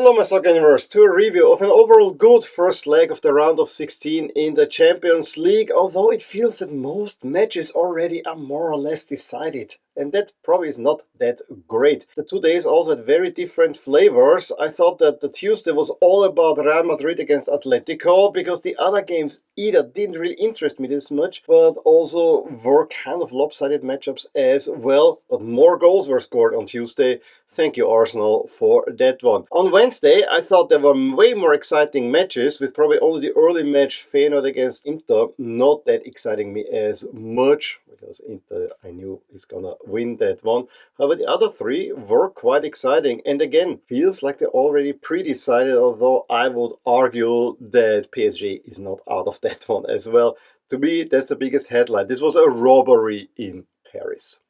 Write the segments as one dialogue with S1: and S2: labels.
S1: Hello my soccer universe, to a review of an overall good first leg of the round of 16 in the Champions League, although it feels that most matches already are more or less decided. And that probably is not that great. The 2 days also had very different flavors. I thought that the Tuesday was all about Real Madrid against Atletico, because the other games either didn't really interest me this much, but also were kind of lopsided matchups as well. But more goals were scored on Tuesday. Thank you, Arsenal, for that one. On Wednesday, I thought there were way more exciting matches, with probably only the early match Feyenoord against Inter not that exciting me as much, because Inter I knew is gonna win that one. However, the other three were quite exciting, and again, feels like they're already pre-decided, although I would argue that PSG is not out of that one as well. To me, that's the biggest headline. This was a robbery in Paris.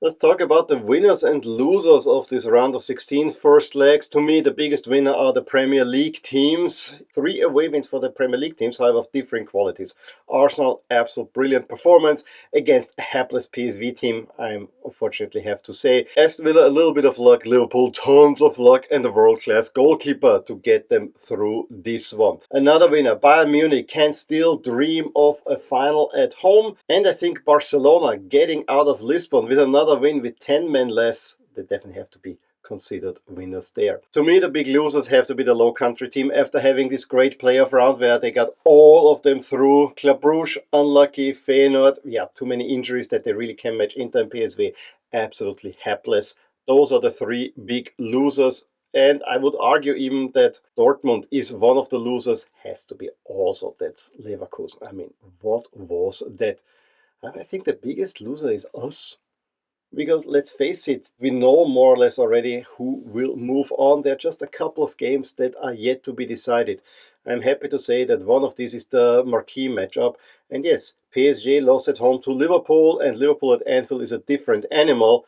S1: Let's talk about the winners and losers of this round of 16 first legs. To me, the biggest winner are the Premier League teams. 3 away wins for the Premier League teams, however, of differing qualities. Arsenal, absolute brilliant performance against a hapless PSV team, I unfortunately have to say. Aston Villa, a little bit of luck. Liverpool, tons of luck, and a world-class goalkeeper to get them through this one. Another winner, Bayern Munich, can still dream of a final at home. And I think Barcelona getting out of Lisbon with another win with 10 men less. They definitely have to be considered winners there. To me, the big losers have to be the Low Country team after having this great playoff round where they got all of them through. Club Brugge, unlucky. Feyenoord, too many injuries that they really can match Inter and PSV. Absolutely hapless. Those are the 3 big losers. And I would argue even that Dortmund is one of the losers. Has to be also that Leverkusen. I mean, what was that? I think the biggest loser is us. Because let's face it, we know more or less already who will move on. There are just a couple of games that are yet to be decided. I'm happy to say that one of these is the marquee matchup. And yes, PSG lost at home to Liverpool, and Liverpool at Anfield is a different animal.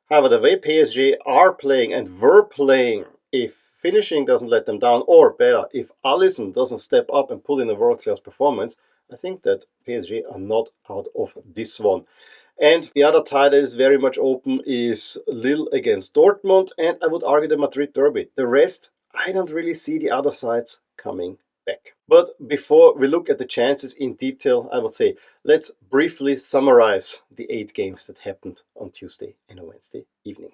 S1: However, the way PSG are playing and were playing, if finishing doesn't let them down, or better, if Alisson doesn't step up and put in a world-class performance, I think that PSG are not out of this one. And the other tie that is very much open is Lille against Dortmund, and I would argue the Madrid derby. The rest, I don't really see the other sides coming back. But before we look at the chances in detail, I would say let's briefly summarize the 8 games that happened on Tuesday and on Wednesday evening.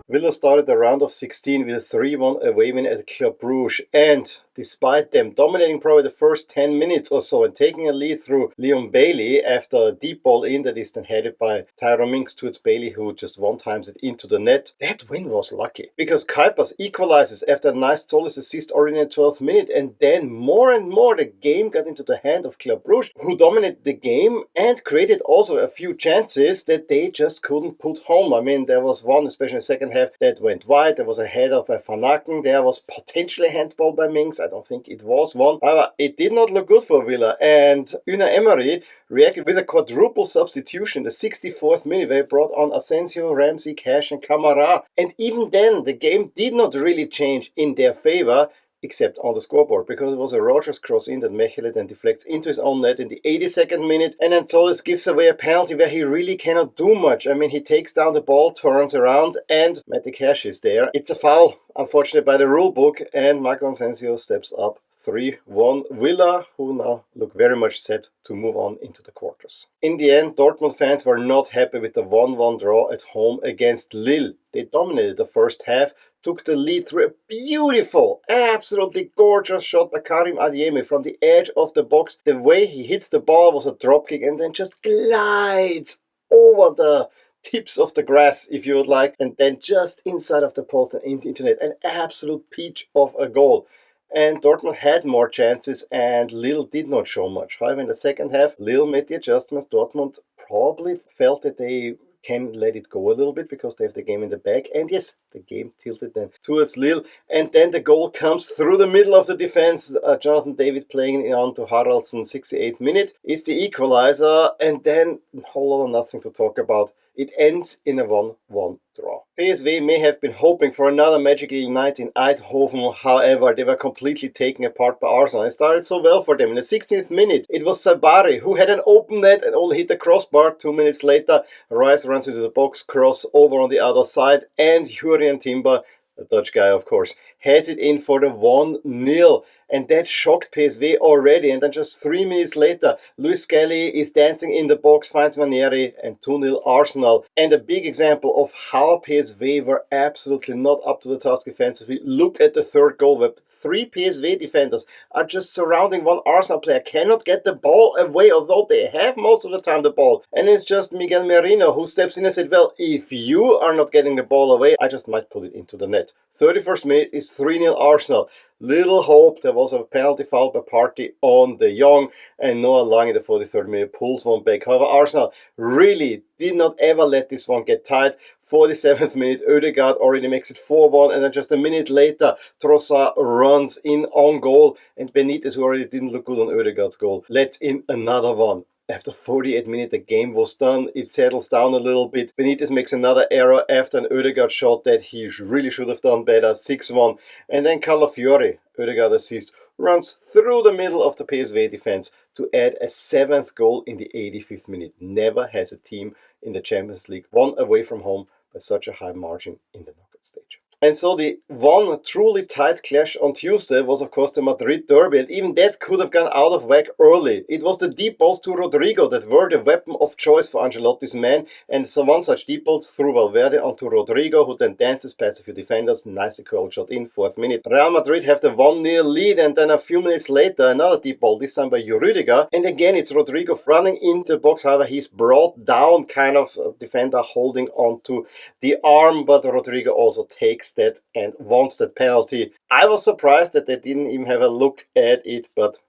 S1: Villa started the round of 16 with a 3-1 away win at Club Brugge, and despite them dominating probably the first 10 minutes or so and taking a lead through Leon Bailey after a deep ball in that is then headed by Tyrone Mings towards Bailey, who just one-times it into the net, that win was lucky, because Kuipers equalizes after a nice Solis assist already in the 12th minute, and then more and more the game got into the hand of Club Brugge, who dominated the game and created also a few chances that they just couldn't put home. I mean, there was one, especially in the second half, that went wide. There was a header by Van Aken. There was potentially a handball by Mings. I don't think it was one. However, it did not look good for Villa, and Unai Emery reacted with a quadruple substitution, the 64th minute, where he brought on Asensio, Ramsey, Cash and Camara. And even then, the game did not really change in their favor, except on the scoreboard, because it was a Rogers cross in that Mechele then deflects into his own net in the 82nd minute, and then Solis gives away a penalty where he really cannot do much. I mean, he takes down the ball, turns around, and Matty Cash is there. It's a foul, unfortunately, by the rule book, and Marco Asensio steps up. 3-1 Villa, who now look very much set to move on into the quarters. In the end, Dortmund fans were not happy with the 1-1 draw at home against Lille. They dominated the first half, took the lead through a beautiful, absolutely gorgeous shot by Karim Adeyemi from the edge of the box. The way he hits the ball was a dropkick and then just glides over the tips of the grass, if you would like, and then just inside of the post and into the net. An absolute peach of a goal. And Dortmund had more chances and Lille did not show much. However, in the second half, Lille made the adjustments. Dortmund probably felt that they can let it go a little bit because they have the game in the bag. And yes, the game tilted then towards Lille. And then the goal comes through the middle of the defense. Jonathan David playing on to Haraldsson, 68th minute, is the equalizer. And then a whole lot of nothing to talk about. It ends in a 1-1 draw. PSV may have been hoping for another magical night in Eindhoven, however, they were completely taken apart by Arsenal. It started so well for them. In the 16th minute, it was Sabari who had an open net and only hit the crossbar. 2 minutes later, Rice runs into the box, cross over on the other side, and Jurien Timber, the Dutch guy of course, heads it in for the 1-0. And that shocked PSV already. And then just 3 minutes later, Luis Skelly is dancing in the box, finds Manieri, and 2-0 Arsenal. And a big example of how PSV were absolutely not up to the task defensively. Look at the third goal where 3 PSV defenders are just surrounding one Arsenal player, cannot get the ball away, although they have most of the time the ball. And it's just Miguel Merino who steps in and said, well, if you are not getting the ball away, I just might put it into the net. 31st minute is 3-0 Arsenal. Little hope. There was a penalty foul by Partey on De Jong, and Noah Lang in the 43rd minute pulls one back. However, Arsenal really did not ever let this one get tied. 47th minute, Ødegaard already makes it 4-1, and then just a minute later, Trossard runs in on goal, and Benitez, who already didn't look good on Ødegaard's goal, lets in another one. After 48 minutes, the game was done. It settles down a little bit. Benitez makes another error after an Ødegaard shot that he really should have done better. 6-1. And then Calafiori, Ødegaard assist, runs through the middle of the PSV defense to add a 7th goal in the 85th minute. Never has a team in the Champions League won away from home by such a high margin in the knockout stage. And so the one truly tight clash on Tuesday was, of course, the Madrid derby, and even that could have gone out of whack early. It was the deep balls to Rodrigo that were the weapon of choice for Ancelotti's men, and so one such deep ball through Valverde onto Rodrigo, who then dances past a few defenders, nicely curled shot in, 4th minute. Real Madrid have the 1-0 lead, and then a few minutes later, another deep ball, this time by Rüdiger, and again it's Rodrigo running into the box. However, he's brought down, kind of defender holding onto the arm, but Rodrigo also takes that and wants that penalty. I was surprised that they didn't even have a look at it, but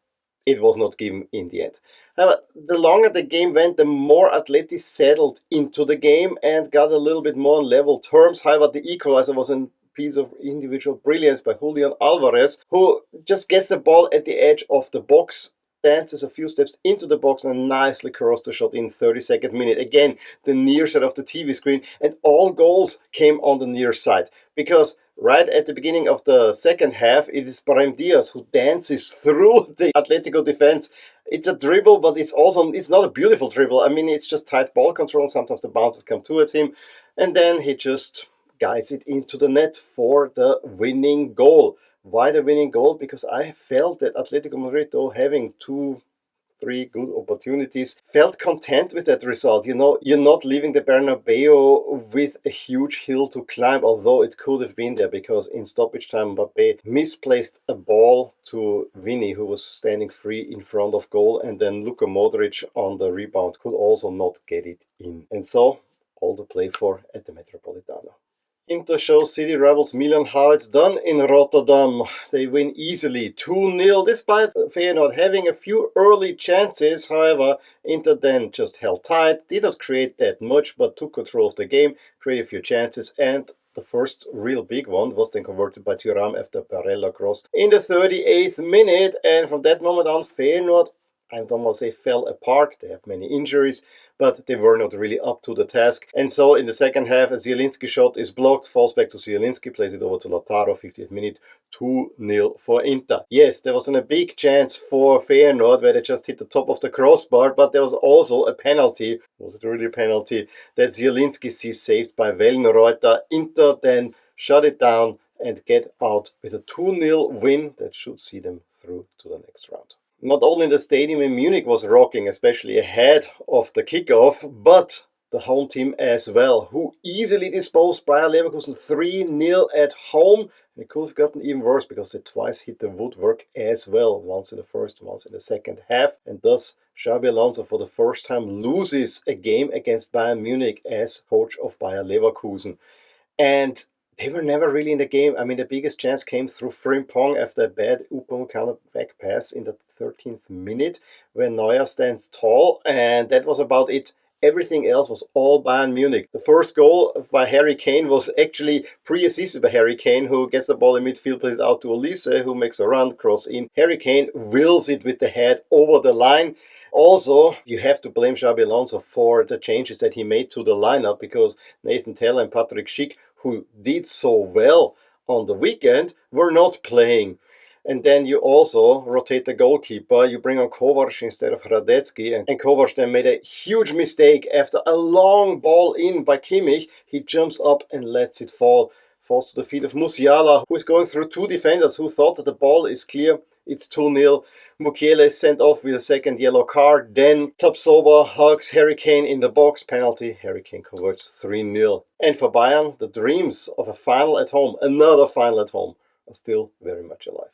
S1: it was not given in the end. However, the longer the game went, the more Atleti settled into the game and got a little bit more on level terms. However, the equalizer was a piece of individual brilliance by Julian Alvarez, who just gets the ball at the edge of the box, dances a few steps into the box and nicely crossed the shot in 32nd minute. Again, the near side of the TV screen, and all goals came on the near side, because right at the beginning of the second half, it is Brahim Diaz who dances through the Atletico defense. It's a dribble, but it's not a beautiful dribble. I mean, it's just tight ball control. Sometimes the bounces come towards him, and then he just guides it into the net for the winning goal. Why the winning goal? Because I felt that Atletico Madrid, though having 2-3 good opportunities, felt content with that result. You know, you're not leaving the Bernabeu with a huge hill to climb, although it could have been there, because in stoppage time Mbappé misplaced a ball to Vini, who was standing free in front of goal, and then Luka Modric on the rebound could also not get it in. And so, all to play for at the Metropolitano. Inter shows City rivals Milan how it's done in Rotterdam. They win easily 2-0 despite Feyenoord having a few early chances. However, Inter then just held tight, did not create that much, but took control of the game, created a few chances, and the first real big one was then converted by Thuram after Barella cross in the 38th minute. And from that moment on, Feyenoord, I don't want to say fell apart. They have many injuries, but they were not really up to the task. And so in the second half, a Zielinski shot is blocked, falls back to Zielinski, plays it over to Lautaro, 50th minute, 2-0 for Inter. Yes, there was a big chance for Feyenoord where they just hit the top of the crossbar, but there was also a penalty. Was it really a penalty? That Zielinski sees saved by Wellenreuter. Inter then shut it down and get out with a 2-0 win that should see them through to the next round. Not only the stadium in Munich was rocking, especially ahead of the kickoff, but the home team as well, who easily disposed Bayer Leverkusen 3-0 at home. And it could have gotten even worse because they twice hit the woodwork as well, once in the first, once in the second half. And thus, Xabi Alonso for the first time loses a game against Bayern Munich as coach of Bayer Leverkusen. And they were never really in the game. I mean, the biggest chance came through Frimpong after a bad Upamecano back pass in the 13th minute, where Neuer stands tall, and that was about it. Everything else was all Bayern Munich. The first goal by Harry Kane was actually pre-assisted by Harry Kane, who gets the ball in midfield, plays out to Olise, who makes a run, cross in. Harry Kane wills it with the head over the line. Also, you have to blame Xabi Alonso for the changes that he made to the lineup, because Nathan Taylor and Patrick Schick, who did so well on the weekend, were not playing. And then you also rotate the goalkeeper. You bring on Kovac instead of Hradecki. And Kovac then made a huge mistake after a long ball in by Kimmich. He jumps up and lets it fall. Falls to the feet of Musiala, who is going through two defenders who thought that the ball is clear. It's 2-0. Mukiele is sent off with a second yellow card. Then Tapsoba hugs Harry Kane in the box. Penalty. Harry Kane converts 3-0. And for Bayern, the dreams of a final at home, another final at home, are still very much alive.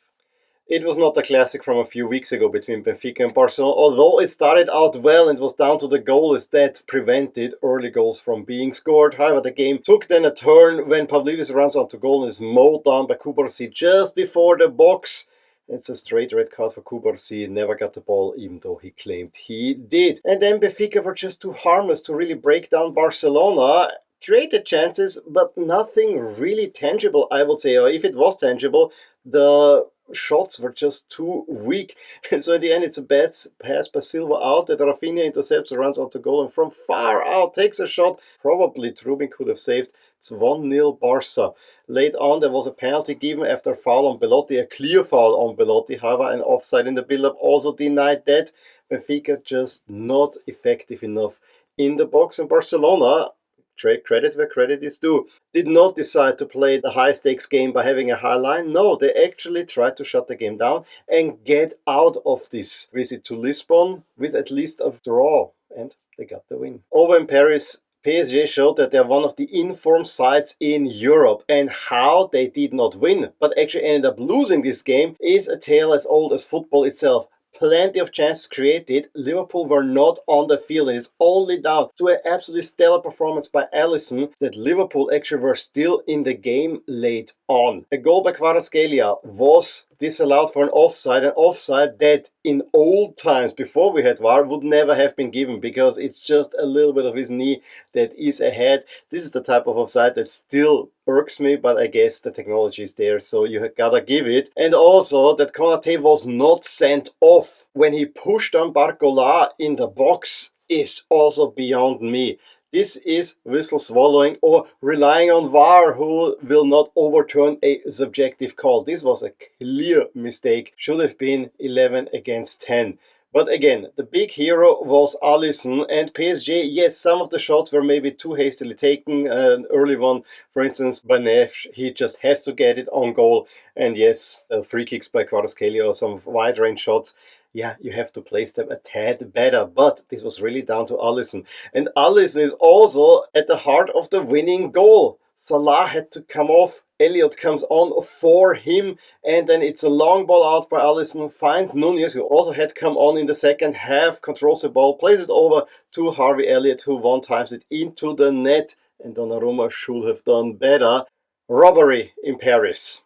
S1: It was not the classic from a few weeks ago between Benfica and Barcelona, although it started out well and was down to the goalless that prevented early goals from being scored. However, the game took then a turn when Pavlidis runs onto goal and is mowed down by Kubarsi just before the box. It's a straight red card for Kubarsi. Never got the ball, even though he claimed he did. And then Benfica were just too harmless to really break down Barcelona. Created chances, but nothing really tangible, I would say. Or if it was tangible, the shots were just too weak. And so in the end, it's a bad pass by Silva out that Rafinha intercepts, runs onto goal, and from far out takes a shot. Probably Trubin could have saved. It's 1-0 Barca. Late on, there was a penalty given after a foul on Belotti, a clear foul on Belotti. However, an offside in the build-up also denied that. Benfica just not effective enough in the box. And Barcelona, credit where credit is due, did not decide to play the high-stakes game by having a high line. No, they actually tried to shut the game down and get out of this visit to Lisbon with at least a draw. And they got the win. Over in Paris, PSG showed that they're one of the informed sides in Europe, and how they did not win, but actually ended up losing this game, is a tale as old as football itself. Plenty of chances created. Liverpool were not on the field, and it's only down to an absolutely stellar performance by Alisson that Liverpool actually were still in the game late on. A goal by Kvaratskhelia was disallowed for an offside that in old times before we had VAR would never have been given, because it's just a little bit of his knee that is ahead. This is the type of offside that still irks me, but I guess the technology is there, so you gotta give it. And also that Konate was not sent off when he pushed on Barcola in the box is also beyond me. This is whistle swallowing or relying on VAR, who will not overturn a subjective call. This was a clear mistake. Should have been 11 against 10. But again, the big hero was Alisson, and PSG, yes, some of the shots were maybe too hastily taken. An early one, for instance, by Neves, he just has to get it on goal. And yes, free kicks by Kvaratskhelia or some wide range shots. Yeah, you have to place them a tad better, but this was really down to Alisson. And Alisson is also at the heart of the winning goal. Salah had to come off, Elliott comes on for him, and then it's a long ball out by Alisson, finds Nunez, who also had come on in the second half, controls the ball, plays it over to Harvey Elliott, who one times it into the net, and Donnarumma should have done better. Robbery in Paris.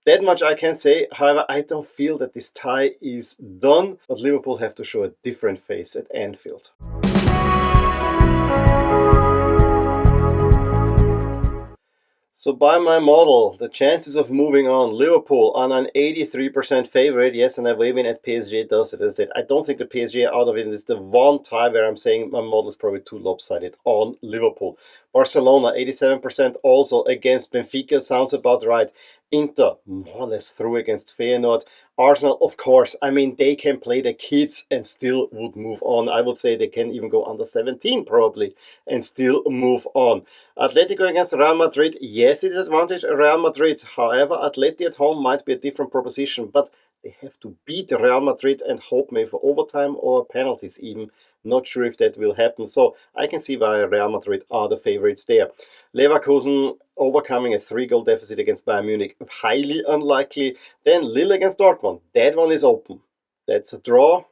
S1: That much I can say. However, I don't feel that this tie is done, but Liverpool have to show a different face at Anfield. So by my model, the chances of moving on, Liverpool on an 83% favorite. Yes, and a away win at PSG does it. As I said, I don't think the PSG are out of it. It's the one tie where I'm saying my model is probably too lopsided on Liverpool. Barcelona, 87% also against Benfica. Sounds about right. Inter, more or less through against Feyenoord. Arsenal, of course, I mean, they can play the kids and still would move on. I would say they can even go under 17 probably and still move on. Atletico against Real Madrid, yes, it is advantage Real Madrid. However, Atleti at home might be a different proposition, but they have to beat Real Madrid and hope maybe for overtime or penalties even. Not sure if that will happen. So I can see why Real Madrid are the favorites there. Leverkusen overcoming a 3-goal deficit against Bayern Munich, highly unlikely. Then Lille against Dortmund, that one is open. That's a draw.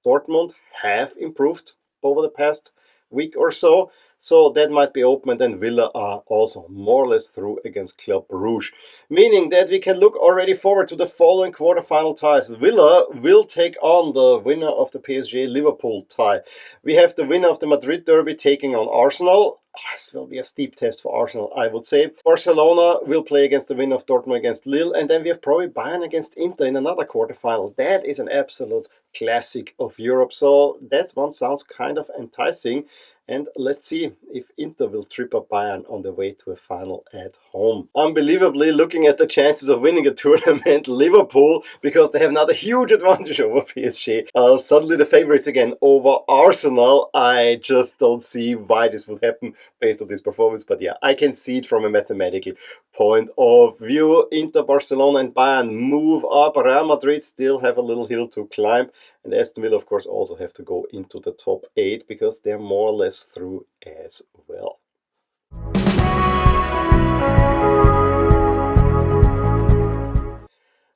S1: Dortmund have improved over the past week or so, so that might be open. And then Villa are also more or less through against Club Brugge, meaning that we can look already forward to the following quarterfinal ties. Villa will take on the winner of the PSG-Liverpool tie. We have the winner of the Madrid derby taking on Arsenal. this will be a steep test for Arsenal, I would say. Barcelona will play against the winner of Dortmund against Lille, and then we have probably Bayern against Inter in another quarterfinal. That is an absolute classic of Europe, so that one sounds kind of enticing. And let's see if Inter will trip up Bayern on the way to a final at home. Unbelievably, looking at the chances of winning a tournament, Liverpool, because they have another huge advantage over PSG, are suddenly the favorites again over Arsenal. I just don't see why this would happen based on this performance. But yeah, I can see it from a mathematical point of view. Inter, Barcelona and Bayern move up. Real Madrid still have a little hill to climb. And Aston Villa, of course, also have to go into the top 8 because they're more or less through as well.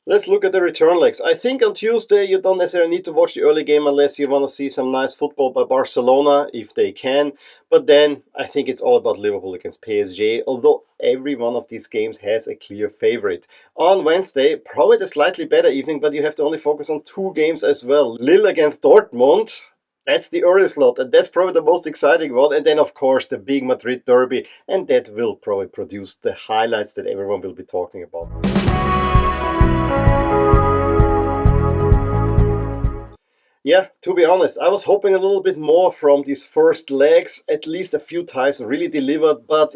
S1: Let's look at the return legs. I think on Tuesday you don't necessarily need to watch the early game unless you want to see some nice football by Barcelona, if they can. But then I think it's all about Liverpool against PSG, although every one of these games has a clear favorite. On Wednesday, probably the slightly better evening, but you have to only focus on 2 games as well. Lille against Dortmund. That's the early slot, and that's probably the most exciting one. And then, of course, the big Madrid derby, and that will probably produce the highlights that everyone will be talking about. Yeah, to be honest, I was hoping a little bit more from these first legs. At least a few ties really delivered, but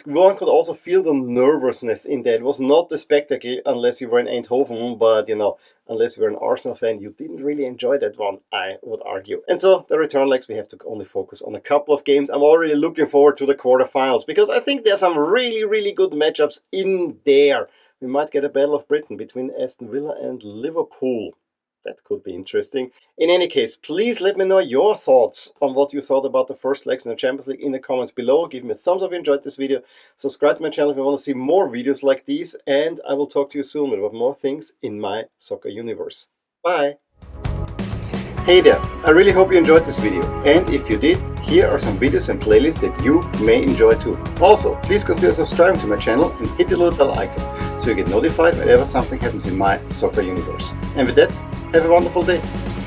S1: one could also feel the nervousness in that. It was not the spectacle unless you were in Eindhoven, but unless you were an Arsenal fan, you didn't really enjoy that one, I would argue. And so the return legs, we have to only focus on a couple of games. I'm already looking forward to the quarterfinals because I think there's some really, really good matchups in there. We might get a Battle of Britain between Aston Villa and Liverpool. That could be interesting. In any case, please let me know your thoughts on what you thought about the first legs in the Champions League in the comments below. Give me a thumbs up if you enjoyed this video. Subscribe to my channel if you want to see more videos like these. And I will talk to you soon about more things in my soccer universe. Bye! Hey there, I really hope you enjoyed this video. And if you did, here are some videos and playlists that you may enjoy too. Also, please consider subscribing to my channel and hit the little bell icon so you get notified whenever something happens in my soccer universe. And with that, have a wonderful day.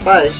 S1: Bye!